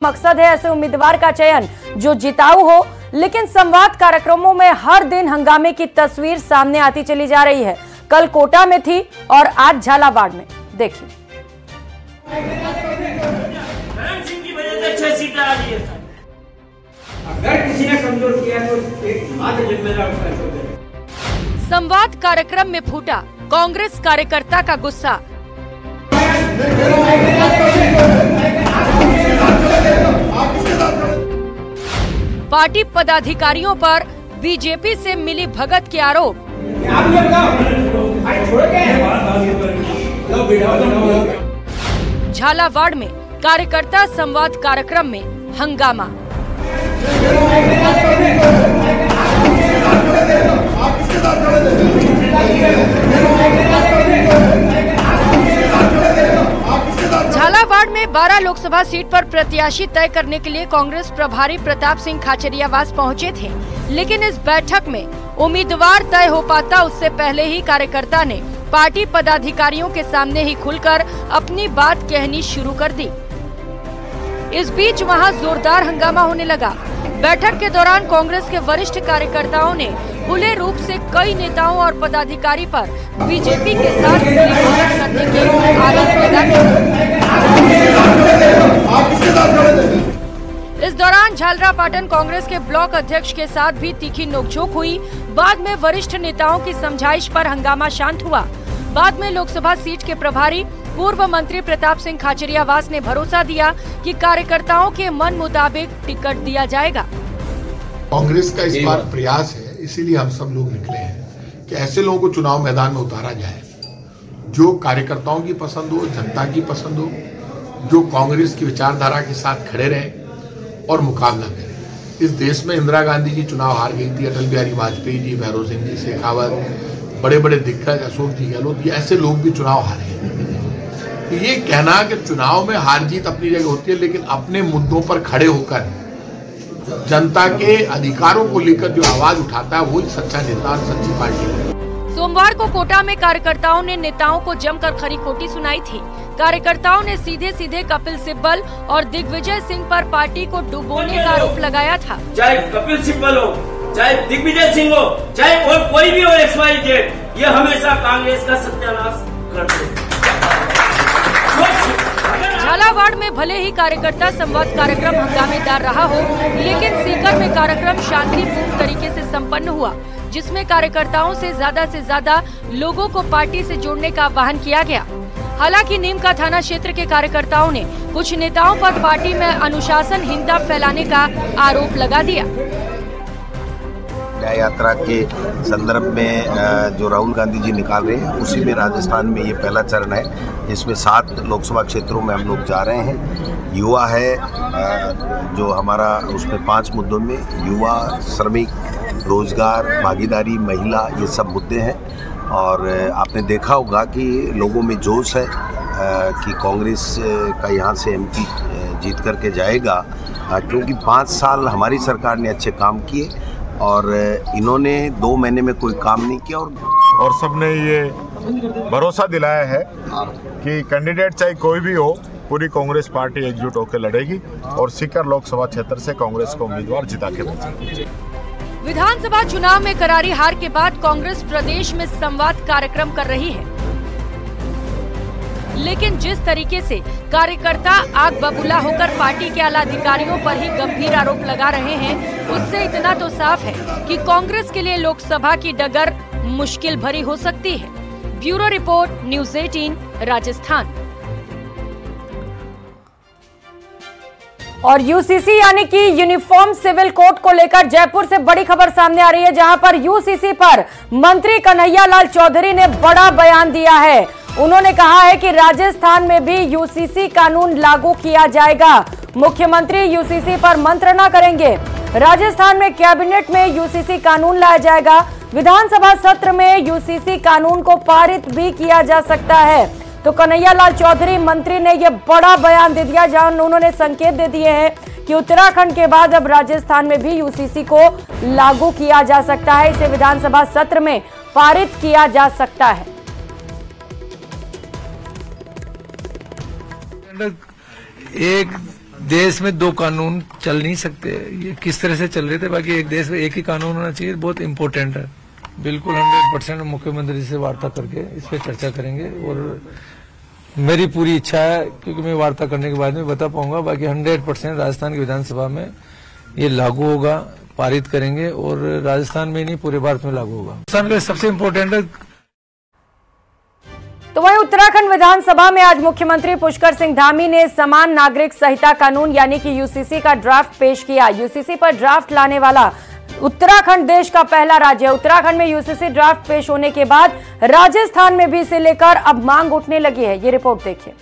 मकसद है ऐसे उम्मीदवार का चयन जो जिताऊ हो, लेकिन संवाद कार्यक्रमों में हर दिन हंगामे की तस्वीर सामने आती चली जा रही है। कल कोटा में थी और आज झालावाड़ में। देखिए, अगर किसी ने कमजोर किया तो एक मात्र जिम्मेदार उसका। संवाद कार्यक्रम में फूटा कांग्रेस कार्यकर्ता का गुस्सा। पार्टी पदाधिकारियों पर बीजेपी से मिली भगत के आरोप। झालावाड़ में कार्यकर्ता संवाद कार्यक्रम में हंगामा। झालावाड़ में 12 लोकसभा सीट पर प्रत्याशी तय करने के लिए कांग्रेस प्रभारी प्रताप सिंह खाचरियावास पहुंचे थे, लेकिन इस बैठक में उम्मीदवार तय हो पाता उससे पहले ही कार्यकर्ता ने पार्टी पदाधिकारियों के सामने ही खुलकर अपनी बात कहनी शुरू कर दी। इस बीच वहां जोरदार हंगामा होने लगा। बैठक के दौरान कांग्रेस के वरिष्ठ कार्यकर्ताओं ने खुले रूप से कई नेताओं और पदाधिकारी पर बीजेपी के साथ करने के आरोप लगाए। इस दौरान झालरापाटन कांग्रेस के ब्लॉक अध्यक्ष के साथ भी तीखी नोकझोंक हुई। बाद में वरिष्ठ नेताओं की समझाइश पर हंगामा शांत हुआ। बाद में लोकसभा सीट के प्रभारी पूर्व मंत्री प्रताप सिंह खाचरियावास ने भरोसा दिया कि कार्यकर्ताओं के मन मुताबिक टिकट दिया जाएगा। कांग्रेस का इस बार प्रयास है, इसीलिए हम सब लोग निकले हैं कि ऐसे लोगों को चुनाव मैदान में उतारा जाए जो कार्यकर्ताओं की पसंद हो, जनता की पसंद हो, जो कांग्रेस की विचारधारा के साथ खड़े रहें और मुकाबला करें। इस देश में इंदिरा गांधी जी चुनाव हार गई थी, अटल बिहारी वाजपेयी जी, भैरव सिंह जी, शेखावत, बड़े बड़े दिग्गज अशोक जी गहलोत, ये ऐसे लोग भी चुनाव हारे हैं। तो ये कहना कि चुनाव में हार जीत अपनी जगह होती है, लेकिन अपने मुद्दों पर खड़े होकर जनता के अधिकारों को लेकर जो आवाज उठाता है वही सच्चा नेता और सच्ची पार्टी है। सोमवार को कोटा में कार्यकर्ताओं ने नेताओं को जमकर खरी खोटी सुनाई थी। कार्यकर्ताओं ने सीधे सीधे कपिल सिब्बल और दिग्विजय सिंह पर पार्टी को डुबोने का आरोप लगाया था। चाहे कपिल सिब्बल हो, चाहे दिग्विजय सिंह हो, चाहे और कोई भी हो, XYZ, ये हमेशा कांग्रेस का सत्यानाश करते हैं। झालावाड़ में भले ही कार्यकर्ता संवाद कार्यक्रम हंगामेदार रहा हो, लेकिन सीकर में कार्यक्रम शांतिपूर्ण तरीके से संपन्न हुआ, जिसमें कार्यकर्ताओं से ज्यादा लोगों को पार्टी से जोड़ने का आह्वान किया गया। हालांकि नीमका थाना क्षेत्र के कार्यकर्ताओं ने कुछ नेताओं पर पार्टी में अनुशासनहीनता फैलाने का आरोप लगा दिया। न्याय यात्रा के संदर्भ में जो राहुल गांधी जी निकाल रहे हैं, उसी में राजस्थान में ये पहला चरण है, जिसमें 7 लोकसभा क्षेत्रों में हम लोग जा रहे हैं। युवा है जो हमारा, उसमें 5 मुद्दों में युवा, श्रमिक, रोजगार, भागीदारी, महिला, ये सब मुद्दे हैं। और आपने देखा होगा कि लोगों में जोश है कि कांग्रेस का यहाँ से MP जीत करके जाएगा, क्योंकि 5 साल हमारी सरकार ने अच्छे काम किए और इन्होंने 2 महीने में कोई काम नहीं किया। और सबने ये भरोसा दिलाया है कि कैंडिडेट चाहे कोई भी हो, पूरी कांग्रेस पार्टी एकजुट होकर लड़ेगी और सीकर लोकसभा क्षेत्र से कांग्रेस को उम्मीदवार जिता के भेजेगी। विधानसभा चुनाव में करारी हार के बाद कांग्रेस प्रदेश में संवाद कार्यक्रम कर रही है, लेकिन जिस तरीके से कार्यकर्ता आग बबूला होकर पार्टी के आला अधिकारियों पर ही गंभीर आरोप लगा रहे हैं, उससे इतना तो साफ है कि कांग्रेस के लिए लोकसभा की डगर मुश्किल भरी हो सकती है। Bureau report, news 18 Rajasthan. और यूसीसी यानी कि यूनिफॉर्म सिविल कोड को लेकर जयपुर से बड़ी खबर सामने आ रही है, जहां पर यूसीसी पर मंत्री कन्हैया लाल चौधरी ने बड़ा बयान दिया है। उन्होंने कहा है कि राजस्थान में भी यूसीसी कानून लागू किया जाएगा। मुख्यमंत्री यूसीसी पर मंत्रणा करेंगे। राजस्थान में कैबिनेट में यूसीसी कानून लाया जाएगा। विधानसभा सत्र में यूसीसी कानून को पारित भी किया जा सकता है। तो कन्हैया लाल चौधरी मंत्री ने यह बड़ा बयान दे दिया, जहां उन्होंने संकेत दे दिए हैं कि उत्तराखंड के बाद अब राजस्थान में भी यूसीसी को लागू किया जा सकता है। इसे विधानसभा सत्र में पारित किया जा सकता है। एक देश में दो कानून चल नहीं सकते, ये किस तरह से चल रहे थे। बाकी एक देश में एक ही कानून होना चाहिए, बहुत इम्पोर्टेंट है। बिल्कुल 100% मुख्यमंत्री से वार्ता करके इस पर चर्चा करेंगे और मेरी पूरी इच्छा है, क्योंकि मैं वार्ता करने के बाद में बता पाऊंगा। बाकी 100% राजस्थान की विधानसभा में ये लागू होगा, पारित करेंगे और राजस्थान में नहीं पूरे भारत में लागू होगा। राजस्थान का सबसे इम्पोर्टेंट है। तो वहीं उत्तराखंड विधानसभा में आज मुख्यमंत्री पुष्कर सिंह धामी ने समान नागरिक संहिता कानून यानी कि यूसीसी का ड्राफ्ट पेश किया। यूसीसी पर ड्राफ्ट लाने वाला उत्तराखंड देश का पहला राज्य है। उत्तराखंड में यूसीसी ड्राफ्ट पेश होने के बाद राजस्थान में भी इसे लेकर अब मांग उठने लगी है। ये रिपोर्ट देखिए।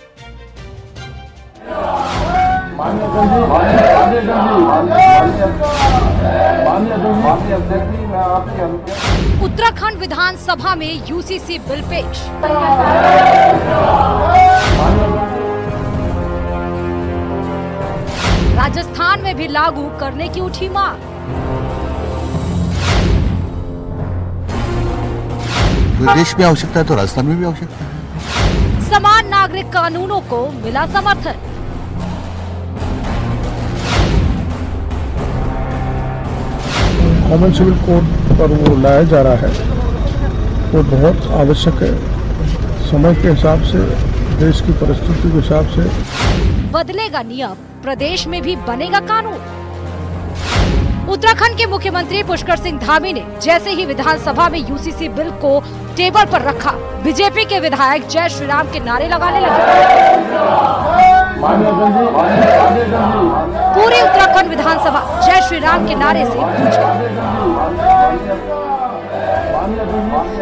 उत्तराखंड विधानसभा में यूसीसी बिल पेश। राजस्थान में भी लागू करने की उठी मांग। देश में आवश्यकता है तो राजस्थान में भी आवश्यकता है। समान नागरिक कानूनों को मिला समर्थन। कॉमन सिविल कोड पर वो लाया जा रहा है, वो बहुत आवश्यक है। समय के हिसाब से, देश की परिस्थिति के हिसाब से बदलेगा नियम, प्रदेश में भी बनेगा कानून। उत्तराखंड के मुख्यमंत्री पुष्कर सिंह धामी ने जैसे ही विधानसभा में यूसीसी बिल को टेबल पर रखा, बीजेपी के विधायक जय श्री राम के नारे लगाने लगे। पूरी उत्तराखंड विधानसभा जय श्री राम के नारे से गूंज गई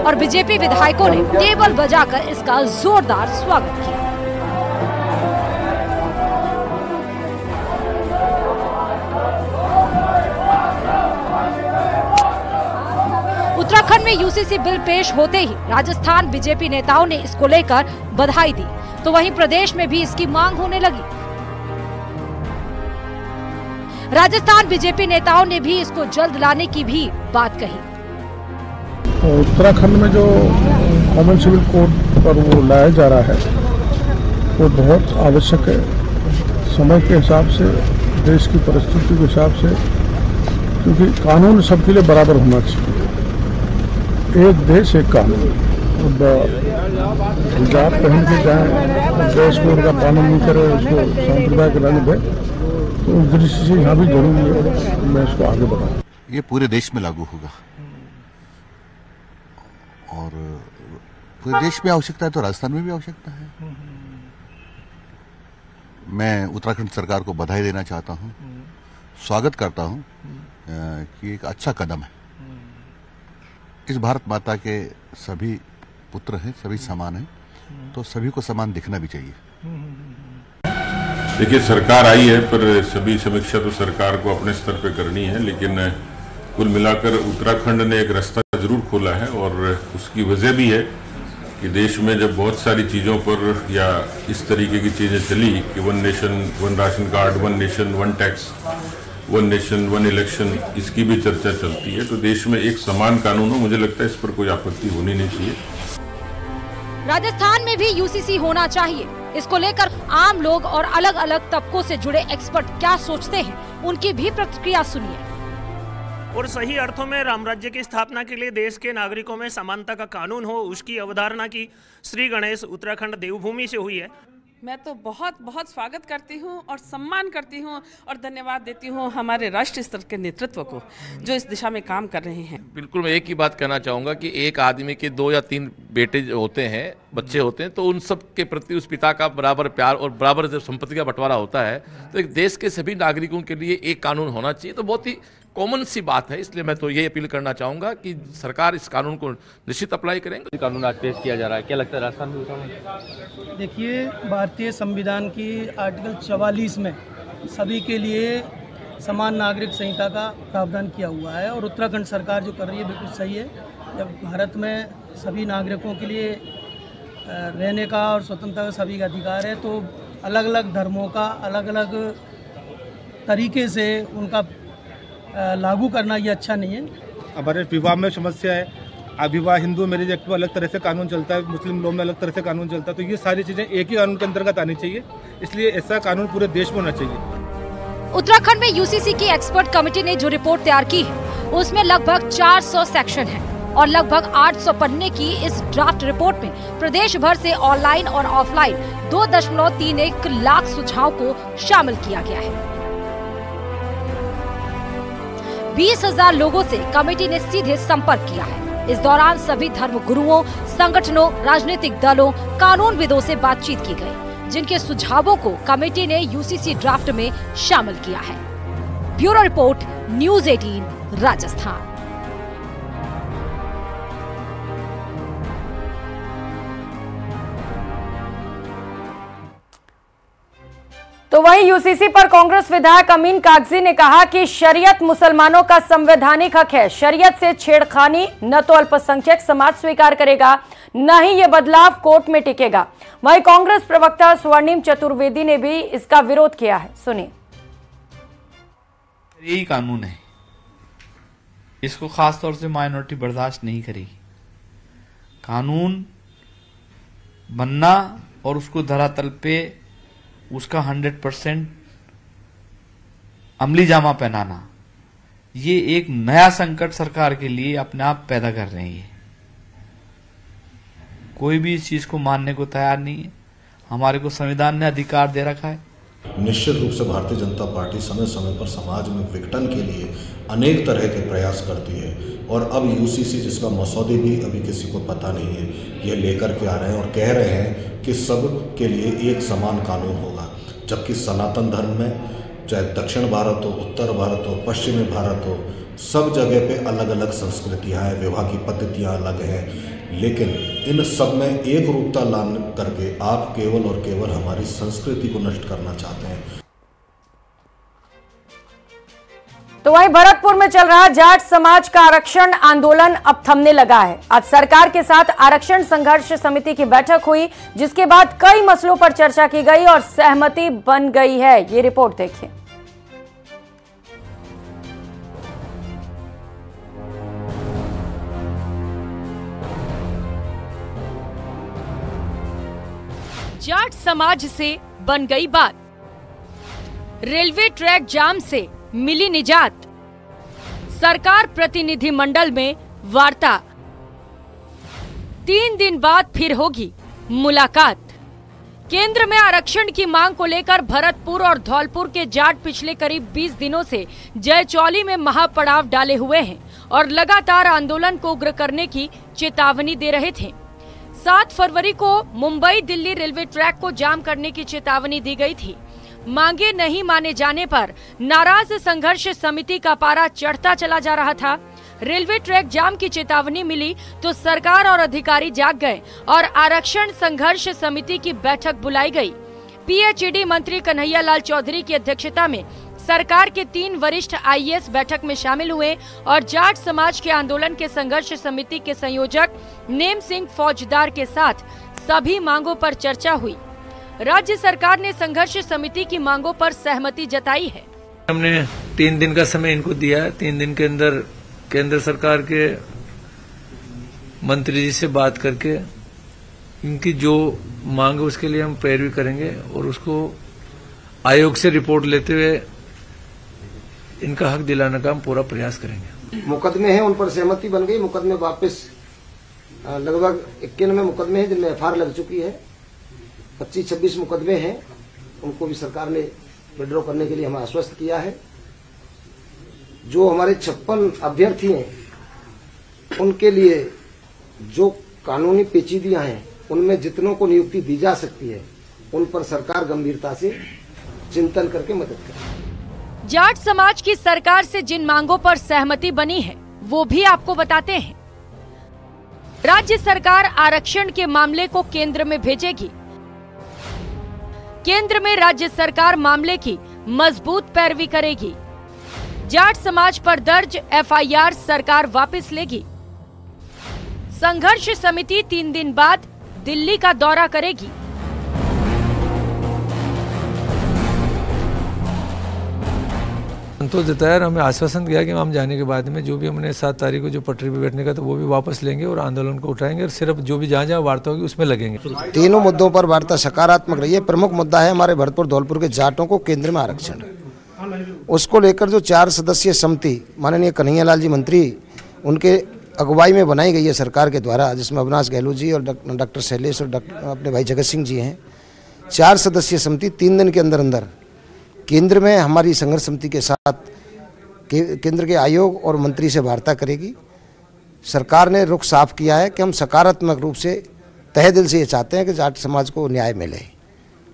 और बीजेपी विधायकों ने टेबल बजाकर इसका जोरदार स्वागत किया। उत्तराखंड में यूसीसी बिल पेश होते ही राजस्थान बीजेपी नेताओं ने इसको लेकर बधाई दी, तो वहीं प्रदेश में भी इसकी मांग होने लगी। राजस्थान बीजेपी नेताओं ने भी इसको जल्द लाने की भी बात कही। उत्तराखंड में जो कॉमन सिविल कोड पर वो लाया जा रहा है, वो बहुत आवश्यक है। समय के हिसाब से, देश की परिस्थिति के हिसाब से, क्योंकि कानून सबके लिए बराबर होना चाहिए। एक देश एक कानून। हिजाब पहन के जाए, देश को उनका पालन नहीं करे, उसको सांप्रदायिक रंग दे, तो उस दृष्टि से यहाँ भी जरूरी है मैं इसको आगे बढ़ाऊँ। ये पूरे देश में लागू होगा और पूरे देश में आवश्यकता है तो राजस्थान में भी आवश्यकता है। मैं उत्तराखंड सरकार को बधाई देना चाहता हूँ, स्वागत करता हूँ कि एक अच्छा कदम है। इस भारत माता के सभी पुत्र हैं, सभी समान हैं, तो सभी को समान दिखना भी चाहिए। देखिए, सरकार आई है पर सभी समीक्षा तो सरकार को अपने स्तर पे करनी है, लेकिन कुल मिलाकर उत्तराखंड ने एक रास्ता जरूर खोला है और उसकी वजह भी है कि देश में जब बहुत सारी चीज़ों पर या इस तरीके की चीज़ें चली कि one nation one ration card, one nation one tax, one nation one election, इसकी भी चर्चा चलती है, तो देश में एक समान कानून हो, मुझे लगता है इस पर कोई आपत्ति होनी नहीं चाहिए। राजस्थान में भी यूसीसी होना चाहिए। इसको लेकर आम लोग और अलग अलग तबकों से जुड़े एक्सपर्ट क्या सोचते हैं, उनकी भी प्रतिक्रिया सुनिए। और सही अर्थों में राम राज्य की स्थापना के लिए देश के नागरिकों में समानता का कानून हो, उसकी अवधारणा की श्री गणेश उत्तराखंड देवभूमि से हुई है। मैं तो बहुत बहुत स्वागत करती हूँ और सम्मान करती हूँ और धन्यवाद देती हूँ हमारे राष्ट्रीय स्तर के नेतृत्व को जो इस दिशा में काम कर रहे हैं। बिल्कुल, मैं एक ही बात कहना चाहूँगा कि एक आदमी के 2 या 3 बेटे होते हैं, बच्चे होते हैं, तो उन सब के प्रति उस पिता का बराबर प्यार और बराबर जब संपत्ति का बंटवारा होता है तो एक देश के सभी नागरिकों के लिए एक कानून होना चाहिए। तो बहुत ही कॉमन सी बात है, इसलिए मैं तो ये अपील करना चाहूँगा कि सरकार इस कानून को निश्चित अप्लाई करेंगे। कानून आज पेश किया जा रहा है, क्या लगता है राजस्थान में? देखिए, भारतीय संविधान की आर्टिकल 44 में सभी के लिए समान नागरिक संहिता का प्रावधान किया हुआ है और उत्तराखंड सरकार जो कर रही है बिल्कुल सही है। जब भारत में सभी नागरिकों के लिए रहने का और स्वतंत्रता का सभी का अधिकार है, तो अलग अलग धर्मों का अलग अलग तरीके से उनका लागू करना ये अच्छा नहीं है। हमारे विवाह में समस्या है, अविवाह हिंदू मैरिज एक्ट में अलग तरह से कानून चलता है, मुस्लिम लॉ में अलग तरह से कानून चलता है, तो ये सारी चीज़ें एक ही कानून के अंतर्गत आनी चाहिए। इसलिए ऐसा कानून पूरे देश में होना चाहिए। उत्तराखंड में यूसीसी की एक्सपर्ट कमेटी ने जो रिपोर्ट तैयार की है उसमें लगभग 400 सेक्शन है और लगभग 800 पन्ने की इस ड्राफ्ट रिपोर्ट में प्रदेश भर से ऑनलाइन और ऑफलाइन 2.31 लाख सुझाव को शामिल किया गया है। 20,000 लोगों से कमेटी ने सीधे संपर्क किया है। इस दौरान सभी धर्म गुरुओं, संगठनों, राजनीतिक दलों, कानूनविदों से बातचीत की गई, जिनके सुझावों को कमेटी ने यूसीसी ड्राफ्ट में शामिल किया है। Bureau report, news 18 Rajasthan. तो वहीं यूसीसी पर कांग्रेस विधायक अमीन कागजी ने कहा कि शरीयत मुसलमानों का संवैधानिक हक है। शरीयत से छेड़खानी न तो अल्पसंख्यक समाज स्वीकार करेगा, न ही ये बदलाव कोर्ट में टिकेगा। वहीं कांग्रेस प्रवक्ता स्वर्णिम चतुर्वेदी ने भी इसका विरोध किया है। सुनिए। यही कानून है, इसको खास तौर से माइनॉरिटी बर्दाश्त नहीं करेगी। कानून बनना और उसको धरातल पे उसका 100% अमली जामा पहनाना, ये एक नया संकट सरकार के लिए अपने आप पैदा कर रही है। कोई भी इस चीज को मानने को तैयार नहीं है। हमारे को संविधान ने अधिकार दे रखा है। निश्चित रूप से भारतीय जनता पार्टी समय समय पर समाज में विघटन के लिए अनेक तरह के प्रयास करती है और अब यूसीसी, जिसका मसौदे भी अभी किसी को पता नहीं है, ये लेकर के आ रहे हैं और कह रहे हैं कि सब के लिए एक समान कानून होगा, जबकि सनातन धर्म में चाहे दक्षिण भारत हो, उत्तर भारत हो, पश्चिमी भारत हो, सब जगह पे अलग अलग संस्कृतियाँ हैं, विवाह की पद्धतियाँ अलग हैं, लेकिन इन सब में एक रूपता लाने करके आप केवल और केवल हमारी संस्कृति को नष्ट करना चाहते हैं। तो वहीं भरतपुर में चल रहा जाट समाज का आरक्षण आंदोलन अब थमने लगा है। आज सरकार के साथ आरक्षण संघर्ष समिति की बैठक हुई, जिसके बाद कई मसलों पर चर्चा की गई और सहमति बन गई है। ये रिपोर्ट देखिए। जाट समाज से बन गई बात, रेलवे ट्रैक जाम से मिली निजात, सरकार प्रतिनिधि मंडल में वार्ता, 3 दिन बाद फिर होगी मुलाकात। केंद्र में आरक्षण की मांग को लेकर भरतपुर और धौलपुर के जाट पिछले करीब 20 दिनों से जयचौली में महापड़ाव डाले हुए हैं और लगातार आंदोलन को उग्र करने की चेतावनी दे रहे थे। 7 फरवरी को मुंबई दिल्ली रेलवे ट्रैक को जाम करने की चेतावनी दी गई थी। मांगे नहीं माने जाने पर नाराज संघर्ष समिति का पारा चढ़ता चला जा रहा था। रेलवे ट्रैक जाम की चेतावनी मिली तो सरकार और अधिकारी जाग गए और आरक्षण संघर्ष समिति की बैठक बुलाई गई। पीएचईडी मंत्री कन्हैया लाल चौधरी की अध्यक्षता में सरकार के 3 वरिष्ठ आईएएस बैठक में शामिल हुए और जाट समाज के आंदोलन के संघर्ष समिति के संयोजक नेम सिंह फौजदार के साथ सभी मांगों पर चर्चा हुई। राज्य सरकार ने संघर्ष समिति की मांगों पर सहमति जताई है। हमने 3 दिन का समय इनको दिया है। 3 दिन के अंदर केंद्र सरकार के मंत्री जी से बात करके इनकी जो मांग है उसके लिए हम पैरवी करेंगे और उसको आयोग से रिपोर्ट लेते हुए इनका हक दिलाने का हम पूरा प्रयास करेंगे। मुकदमे हैं, उन पर सहमति बन गई। मुकदमे वापस लगभग 91 मुकदमे हैं जिनमें एफआईआर लग चुकी है। 25-26 मुकदमे हैं, उनको भी सरकार ने विड्रॉ करने के लिए हमें आश्वस्त किया है। जो हमारे 56 अभ्यर्थी हैं उनके लिए जो कानूनी पेचीदियां हैं उनमें जितनों को नियुक्ति दी जा सकती है उन पर सरकार गंभीरता से चिंतन करके मदद करे। जाट समाज की सरकार से जिन मांगों पर सहमति बनी है वो भी आपको बताते हैं। राज्य सरकार आरक्षण के मामले को केंद्र में भेजेगी। केंद्र में राज्य सरकार मामले की मजबूत पैरवी करेगी। जाट समाज पर दर्ज एफआईआर सरकार वापस लेगी। संघर्ष समिति 3 दिन बाद दिल्ली का दौरा करेगी। संतोष जताया और हमें आश्वासन दिया कि हम जाने के बाद में जो भी हमने 7 तारीख को जो पटरी पर बैठने का तो वो भी वापस लेंगे और आंदोलन को उठाएंगे और सिर्फ जो भी जहाँ जहाँ वार्ता होगी उसमें लगेंगे। तीनों मुद्दों पर वार्ता सकारात्मक रही है। प्रमुख मुद्दा है हमारे भरतपुर धौलपुर के जाटों को केंद्र में आरक्षण। उसको लेकर जो 4 सदस्यीय समिति माननीय कन्हैयालाल जी मंत्री उनके अगुवाई में बनाई गई है सरकार के द्वारा, जिसमें अविनाश गहलोत जी और डॉक्टर शैलेश और अपने भाई जगत सिंह जी हैं। 4 सदस्यीय समिति 3 दिन के अंदर अंदर केंद्र में हमारी संघर्ष समिति के साथ केंद्र के आयोग और मंत्री से वार्ता करेगी। सरकार ने रुख साफ किया है कि हम सकारात्मक रूप से तहे दिल से ये चाहते हैं कि जाट समाज को न्याय मिले,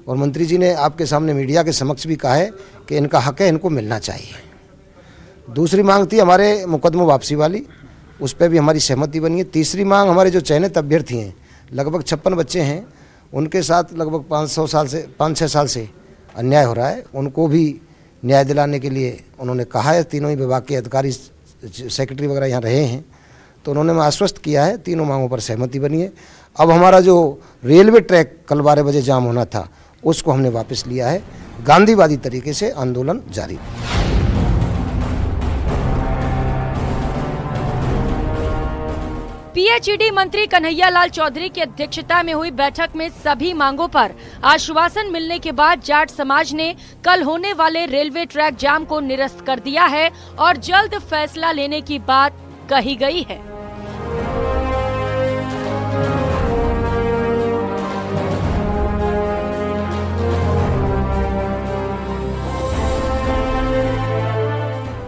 और मंत्री जी ने आपके सामने मीडिया के समक्ष भी कहा है कि इनका हक है, इनको मिलना चाहिए। दूसरी मांग थी हमारे मुकदमों वापसी वाली, उस पर भी हमारी सहमति बनी है। तीसरी मांग हमारे जो चयनित अभ्यर्थी हैं, लगभग 56 बच्चे हैं, उनके साथ लगभग 5-6 साल से अन्याय हो रहा है, उनको भी न्याय दिलाने के लिए उन्होंने कहा है। तीनों ही विभाग के अधिकारी सेक्रेटरी वगैरह यहाँ रहे हैं, तो उन्होंने मैं आश्वस्त किया है, तीनों मांगों पर सहमति बनी है। अब हमारा जो रेलवे ट्रैक कल 12 बजे जाम होना था उसको हमने वापस लिया है। गांधीवादी तरीके से आंदोलन जारी। पीएचईडी मंत्री कन्हैयालाल चौधरी की अध्यक्षता में हुई बैठक में सभी मांगों पर आश्वासन मिलने के बाद जाट समाज ने कल होने वाले रेलवे ट्रैक जाम को निरस्त कर दिया है और जल्द फैसला लेने की बात कही गई है।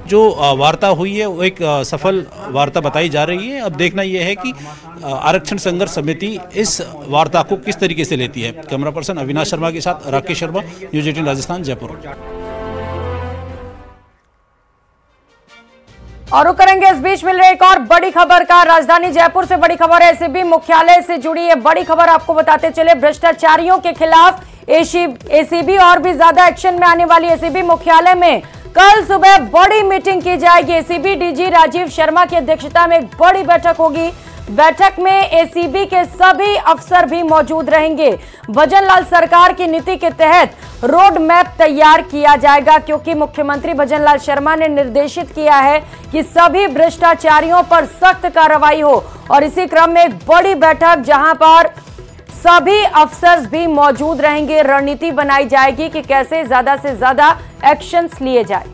जो वार्ता हुई है वो एक सफल वार्ता बताई जा रही है। अब देखना यह है कि आरक्षण संघर्ष समिति इस वार्ता को किस तरीके से लेती है। कैमरा पर्सन अविनाश शर्मा के साथ राकेश शर्मा, न्यूज़ 18 राजस्थान, जयपुर। और रुक करेंगे, इस बीच मिल रही एक और बड़ी खबर का। राजधानी जयपुर से बड़ी खबर है, एसीबी मुख्यालय से जुड़ी है बड़ी खबर आपको बताते चले। भ्रष्टाचारियों के खिलाफ एसीबी और भी ज्यादा एक्शन में आने वाली। एसीबी मुख्यालय में कल सुबह बड़ी मीटिंग की जाएगी। एसीबी डीजी राजीव शर्मा की अध्यक्षता में एक बड़ी बैठक होगी। बैठक में एसीबी के सभी अफसर भी मौजूद रहेंगे। भजनलाल सरकार की नीति के तहत रोड मैप तैयार किया जाएगा, क्योंकि मुख्यमंत्री भजनलाल शर्मा ने निर्देशित किया है कि सभी भ्रष्टाचारियों पर सख्त कार्रवाई हो। और इसी क्रम में एक बड़ी बैठक जहां पर सभी अफसर्स भी मौजूद रहेंगे। रणनीति बनाई जाएगी कि कैसे ज्यादा से ज्यादा एक्शंस लिए जाए।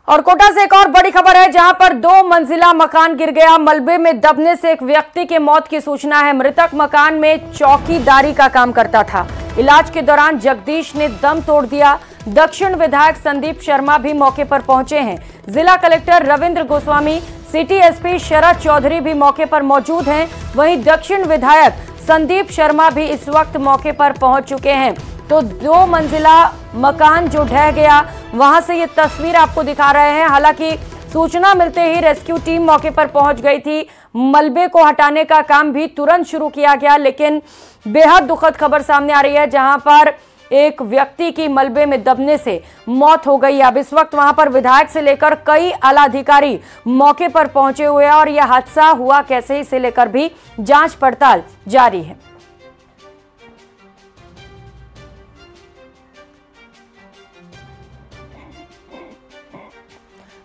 और कोटा से एक और बड़ी खबर है, जहां पर 2 मंजिला मकान गिर गया। मलबे में दबने से एक व्यक्ति की मौत की सूचना है। मृतक मकान में चौकीदारी का काम करता था। इलाज के दौरान जगदीश ने दम तोड़ दिया। दक्षिण विधायक संदीप शर्मा भी मौके पर पहुंचे हैं। जिला collector Ravindra Goswami, city SP Sharad Chaudhary भी मौके पर मौजूद हैं। वहीं दक्षिण विधायक संदीप शर्मा भी इस वक्त मौके पर पहुंच चुके हैं। तो 2 मंजिला मकान जो ढह गया, वहां से ये तस्वीर आपको दिखा रहे हैं। हालांकि सूचना मिलते ही रेस्क्यू टीम मौके पर पहुंच गई थी। मलबे को हटाने का काम भी तुरंत शुरू किया गया, लेकिन बेहद दुखद खबर सामने आ रही है, जहां पर एक व्यक्ति की मलबे में दबने से मौत हो गई। अब इस वक्त वहां पर विधायक से लेकर कई आला अधिकारी मौके पर पहुंचे हुए हैं और यह हादसा हुआ कैसे, इसे लेकर भी जांच पड़ताल जारी है।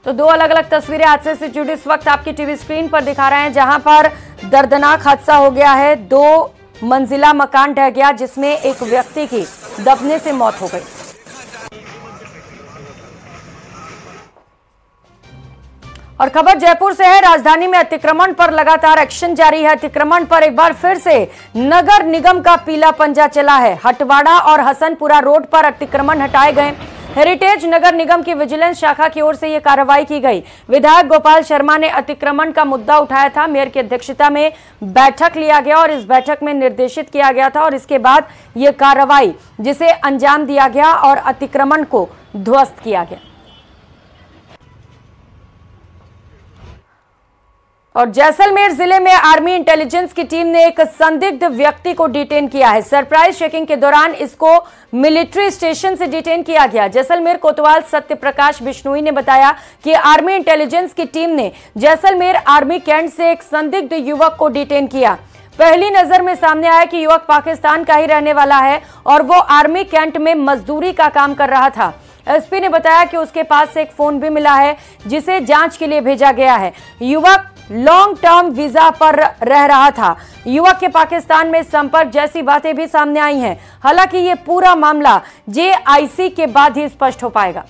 तो 2 अलग अलग तस्वीरें हादसे से जुड़ी इस वक्त आपकी टीवी स्क्रीन पर दिखा रहे हैं, जहां पर दर्दनाक हादसा हो गया है। 2 मंजिला मकान ढह गया, जिसमें एक व्यक्ति की दबने से मौत हो गई। और खबर जयपुर से है। राजधानी में अतिक्रमण पर लगातार एक्शन जारी है। अतिक्रमण पर एक बार फिर से नगर निगम का पीला पंजा चला है। हटवाड़ा और हसनपुरा रोड पर अतिक्रमण हटाए गए। हेरिटेज नगर निगम की विजिलेंस शाखा की ओर से यह कार्रवाई की गई। विधायक गोपाल शर्मा ने अतिक्रमण का मुद्दा उठाया था। मेयर की अध्यक्षता में बैठक लिया गया और इस बैठक में निर्देशित किया गया था, और इसके बाद यह कार्रवाई जिसे अंजाम दिया गया और अतिक्रमण को ध्वस्त किया गया। और जैसलमेर जिले में आर्मी इंटेलिजेंस की टीम ने एक संदिग्ध व्यक्ति को डिटेन किया है। सरप्राइज चेकिंग के दौरान इसको मिलिट्री स्टेशन से डिटेन किया गया। जैसलमेर कोतवाल सत्यप्रकाश बिश्नोई ने बताया कि आर्मी इंटेलिजेंस की टीम ने जैसलमेर आर्मी कैंट से एक संदिग्ध युवक को डिटेन किया। पहली नजर में सामने आया कि युवक पाकिस्तान का ही रहने वाला है और वो आर्मी कैंट में मजदूरी का काम कर रहा था। एसपी ने बताया कि उसके पास से एक फोन भी मिला है, जिसे जांच के लिए भेजा गया है। युवक लॉन्ग टर्म वीजा पर रह रहा था। युवक के पाकिस्तान में संपर्क जैसी बातें भी सामने आई हैं। हालांकि ये पूरा मामला JIC के बाद ही स्पष्ट हो पाएगा।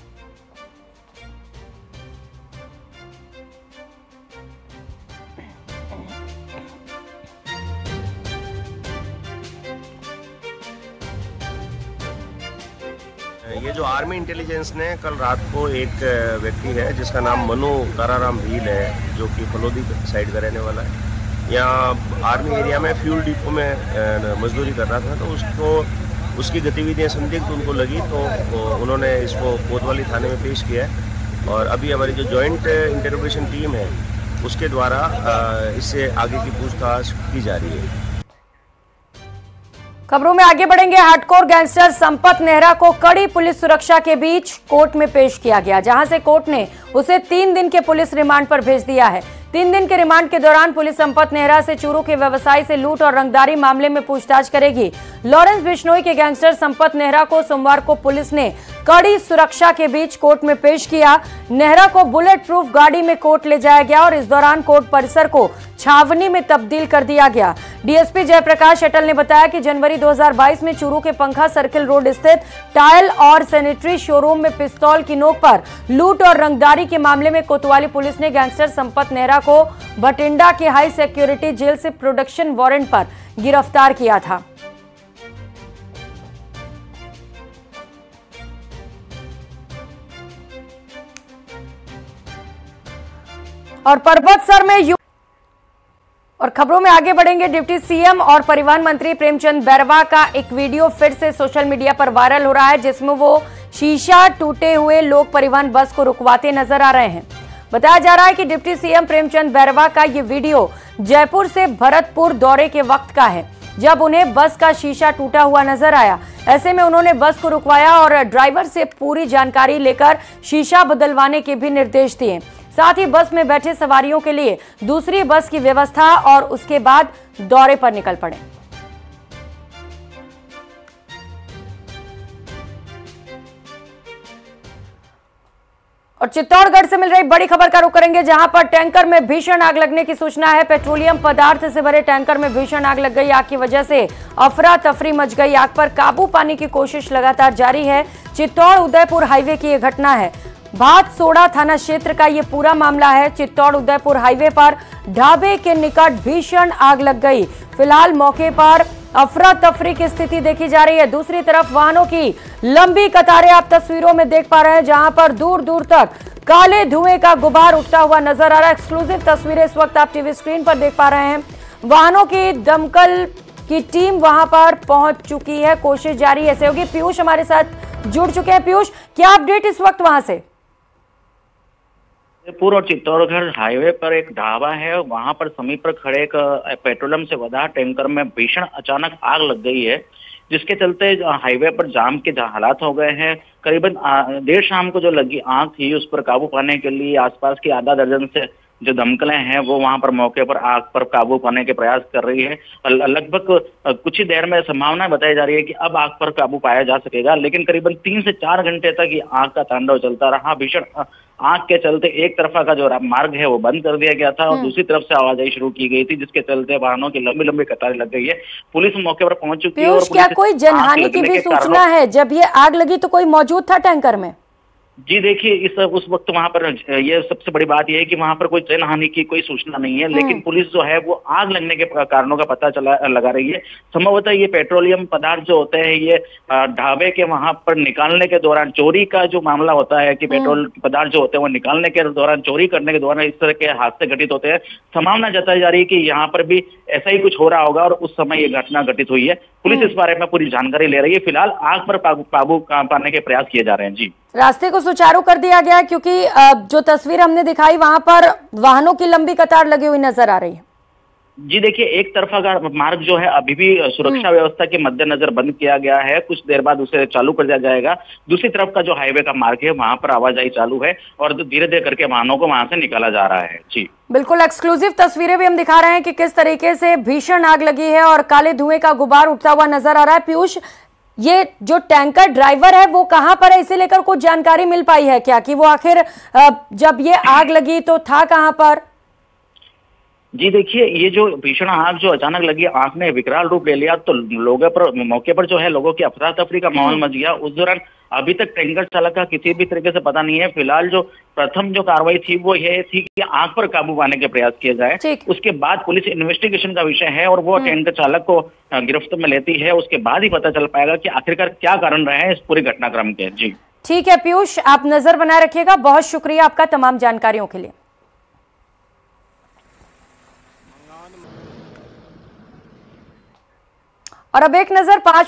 ये जो आर्मी इंटेलिजेंस ने कल रात को एक व्यक्ति है जिसका नाम मनु काराराम भील है, जो कि फलोदी साइड का रहने वाला है, यहाँ आर्मी एरिया में फ्यूल डिपो में मजदूरी कर रहा था, तो उसकी गतिविधियाँ संदिग्ध उनको लगी, तो उन्होंने इसको कोतवाली थाने में पेश किया है और अभी हमारी जो जॉइंट इंटरोगेशन टीम है उसके द्वारा इससे आगे की पूछताछ की जा रही है। खबरों में आगे बढ़ेंगे। हार्डकोर गैंगस्टर संपत नेहरा को कड़ी पुलिस सुरक्षा के बीच कोर्ट में पेश किया गया, जहां से कोर्ट ने उसे 3 दिन के पुलिस रिमांड पर भेज दिया है। 3 दिन के रिमांड के दौरान पुलिस संपत नेहरा से चूरू के व्यवसायी से लूट और रंगदारी मामले में पूछताछ करेगी। लॉरेंस बिश्नोई के गैंगस्टर संपत नेहरा को सोमवार को पुलिस ने कड़ी सुरक्षा के बीच कोर्ट में पेश किया। नेहरा को बुलेट प्रूफ गाड़ी में कोर्ट ले जाया गया और इस दौरान कोर्ट परिसर को छावनी में तब्दील कर दिया गया। डीएसपी जयप्रकाश अटल ने बताया कि जनवरी 2022 में चूरू के पंखा सर्किल रोड स्थित टायल और सैनिटरी शोरूम में पिस्तौल की नोक पर लूट और रंगदारी के मामले में कोतवाली पुलिस ने गैंगस्टर संपत नेहरा को बठिंडा के हाई सिक्योरिटी जेल से प्रोडक्शन वारंट पर गिरफ्तार किया था। और पर्वतसर में और खबरों में आगे बढ़ेंगे। डिप्टी सीएम और परिवहन मंत्री प्रेमचंद बैरवा का एक वीडियो फिर से सोशल मीडिया पर वायरल हो रहा है, जिसमें वो शीशा टूटे हुए लोक परिवहन बस को रुकवाते नजर आ रहे हैं। बताया जा रहा है कि डिप्टी सीएम प्रेमचंद बैरवा का ये वीडियो जयपुर से भरतपुर दौरे के वक्त का है, जब उन्हें बस का शीशा टूटा हुआ नजर आया। ऐसे में उन्होंने बस को रुकवाया और ड्राइवर से पूरी जानकारी लेकर शीशा बदलवाने के भी निर्देश दिए। साथ ही बस में बैठे सवारियों के लिए दूसरी बस की व्यवस्था और उसके बाद दौरे पर निकल पड़े। और चित्तौड़गढ़ से मिल रही बड़ी खबर का रुख करेंगे, जहां पर टैंकर में भीषण आग लगने की सूचना है। पेट्रोलियम पदार्थ से भरे टैंकर में भीषण आग लग गई। आग की वजह से अफरा तफरी मच गई। आग पर काबू पाने की कोशिश लगातार जारी है। चित्तौड़ उदयपुर हाईवे की यह घटना है। भातसोड़ा थाना क्षेत्र का ये पूरा मामला है। चित्तौड़ उदयपुर हाईवे पर ढाबे के निकट भीषण आग लग गई। फिलहाल मौके पर अफरा तफरी की स्थिति देखी जा रही है। दूसरी तरफ वाहनों की लंबी कतारें आप तस्वीरों में देख पा रहे हैं, जहां पर दूर दूर तक काले धुएं का गुबार उठता हुआ नजर आ रहा है। एक्सक्लूसिव तस्वीरें इस वक्त आप टीवी स्क्रीन पर देख पा रहे हैं। वाहनों की दमकल की टीम वहां पर पहुंच चुकी है, कोशिश जारी है। सहयोगी पीयूष हमारे साथ जुड़ चुके हैं। पीयूष, क्या अपडेट इस वक्त वहां से? उदयपुर और चित्तौड़गढ़ हाईवे पर एक ढाबा है, वहां पर समीप पर खड़े एक पेट्रोलियम से भरा टैंकर में भीषण अचानक आग लग गई है, जिसके चलते हाईवे पर जाम के हालात हो गए हैं। करीबन देर शाम को जो लगी आग थी, उस पर काबू पाने के लिए आसपास की आधा दर्जन से जो दमकलें हैं वो वहां पर मौके पर आग पर काबू पाने के प्रयास कर रही है। लगभग कुछ ही देर में संभावना बताई जा रही है कि अब आग पर काबू पाया जा सकेगा, लेकिन करीबन 3 से 4 घंटे तक ये आग का तांडव चलता रहा। भीषण आग के चलते एक तरफा का जो मार्ग है वो बंद कर दिया गया था और दूसरी तरफ से आवाजाही शुरू की गई थी, जिसके चलते वाहनों की लंबी लंबी कतारें लग गई है। पुलिस मौके पर पहुंच चुकी है। और क्या कोई जनहानि की भी सूचना है? जब ये आग लगी तो कोई मौजूद था टैंकर में? जी देखिए, उस वक्त वहां पर ये सबसे बड़ी बात यह है कि वहां पर कोई जनहानि की कोई सूचना नहीं है, लेकिन पुलिस जो है वो आग लगने के कारणों का पता लगा रही है। संभवतः ये पेट्रोलियम पदार्थ जो होते हैं ये ढाबे के वहां पर निकालने के दौरान चोरी का जो मामला होता है कि पेट्रोल पदार्थ जो होते हैं वो निकालने के दौरान, चोरी करने के दौरान इस तरह के हादसे घटित होते हैं। संभावना जताई जा रही है कि यहाँ पर भी ऐसा ही कुछ हो रहा होगा और उस समय ये घटना घटित हुई है। पुलिस इस बारे में पूरी जानकारी ले रही है। फिलहाल आग पर काबू पाने के प्रयास किए जा रहे हैं। जी, रास्ते को सुचारू कर दिया गया, क्योंकि जो तस्वीर हमने दिखाई वहां पर वाहनों की लंबी कतार लगी हुई नजर आ रही है। जी देखिए, एक तरफा का मार्ग जो है अभी भी सुरक्षा व्यवस्था के मद्देनजर बंद किया गया है, कुछ देर बाद उसे चालू कर दिया जाएगा। दूसरी तरफ का जो हाईवे का मार्ग है वहां पर आवाजाही चालू है और धीरे धीरे करके वाहनों को वहां से निकाला जा रहा है। जी बिल्कुल, एक्सक्लूसिव तस्वीरें भी हम दिखा रहे हैं कि किस तरीके से भीषण आग लगी है और काले धुएं का गुबार उठता हुआ नजर आ रहा है। पीयूष, ये जो टैंकर ड्राइवर है वो कहां पर है, इसे लेकर कुछ जानकारी मिल पाई है क्या कि वो आखिर जब ये आग लगी तो था कहां पर? जी देखिए, ये जो भीषण आग जो अचानक लगी, आग ने विकराल रूप ले लिया, तो लोगों पर मौके पर जो है लोगों की अफरा तफरी का माहौल मच गया। उस दौरान अभी तक टैंकर चालक का किसी भी तरीके से पता नहीं है। फिलहाल जो प्रथम जो कार्रवाई थी वो ये थी कि आग पर काबू पाने के प्रयास किए जाए। उसके बाद पुलिस इन्वेस्टिगेशन का विषय है और वो टैंकर चालक को गिरफ्त में लेती है। उसके बाद ही पता चल पाएगा कि आखिरकार क्या कारण रहे हैं इस पूरे घटनाक्रम के। जी ठीक है पीयूष, आप नजर बनाए रखिएगा। बहुत शुक्रिया आपका तमाम जानकारियों के लिए। और अब एक नजर 5